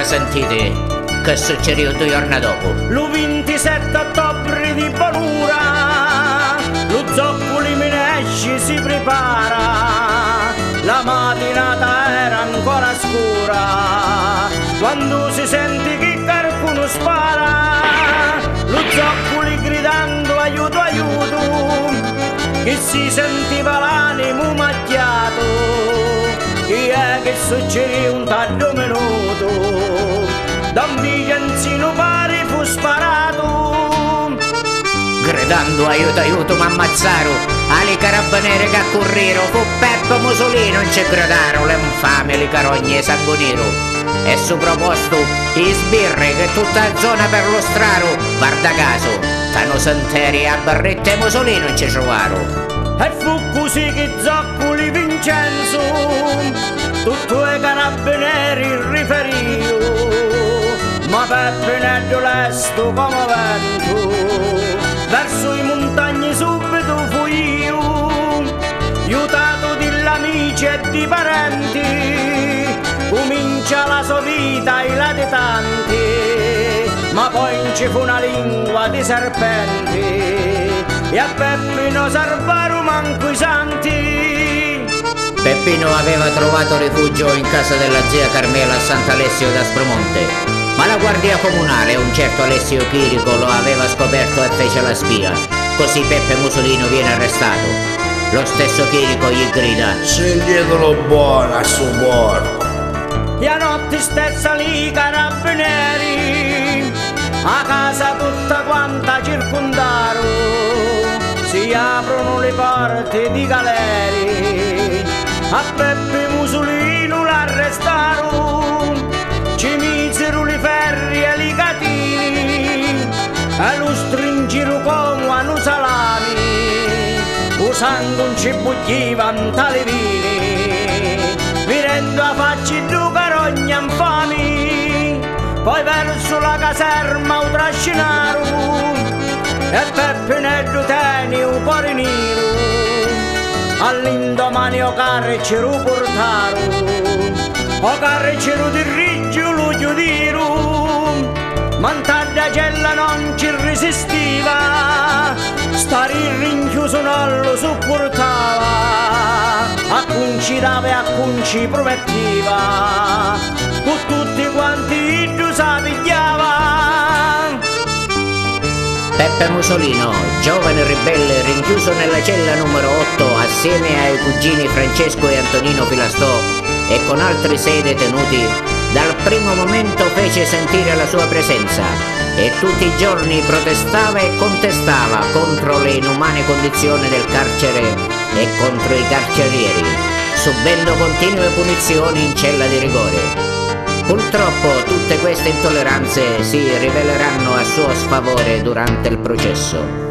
sentite che succedeva 2 giorni dopo. Lo 27 ottobre di paura, lo zoccoli Minesci si prepara. La mattinata era ancora scura, quando si sente che qualcuno spara. Lo zoccoli gridando aiuto, aiuto, che si sentiva l'animo macchiato. Chi è che succede un taglio minuto? Da un viganzino pare fu sparato. Gridando aiuto, aiuto, m'ammazzarono. Ali carabinieri che accorrero, fu Peppo Mussolini, non ci gridarono, le infame, le carogne, sangue nero. E su proposto i sbirri che tutta la zona per lo straro, guarda caso, tanno senteri a Barretta e Mussolini non ci trovarono. E fu così che Zoccoli Vincenzo tutto i carabinieri riferio. Ma Peppinello lesto come vento, verso i montagni subito fui io, aiutato dall'amici e di parenti, comincia la sua vita ai latitanti, ma poi ci fu una lingua di serpenti, e a Peppino salvarono manco i santi. Peppino aveva trovato rifugio in casa della zia Carmela a Sant'Alessio d'Aspromonte, ma la guardia comunale, un certo Alessio Chirico, lo aveva scoperto e fece la spia. Così Peppe Mussolino viene arrestato. Lo stesso Chirico gli grida: sceglietelo buono a suo porco. E a notte stessa lì carabinieri, a casa tutta quanta circondaro, si aprono le porte di galeri, a Peppe Mussolino l'arrestarono, ci misero li ferri e li catini, e lo stringirono come a un salami, usando un cibugliva in tale vini, virendo a facci due carogne infami, poi verso la caserma lo trascinarono, e Peppinello tenne un cuore nero, all'indomani o carcere lo portarono, o carcere di Riggio lo chiudirono, ma in taglia cella non ci resistiva, stare rinchiuso non lo sopportava, a cunci dava e a cunci prometteva, con tutti quanti i pigliava. Peppe Mussolino, giovane ribelle rinchiuso nella cella numero 8 assieme ai cugini Francesco e Antonino Filastò e con altri 6 detenuti, dal primo momento fece sentire la sua presenza e tutti i giorni protestava e contestava contro le inumane condizioni del carcere e contro i carcerieri, subendo continue punizioni in cella di rigore. Purtroppo tutte queste intolleranze si riveleranno a suo sfavore durante il processo.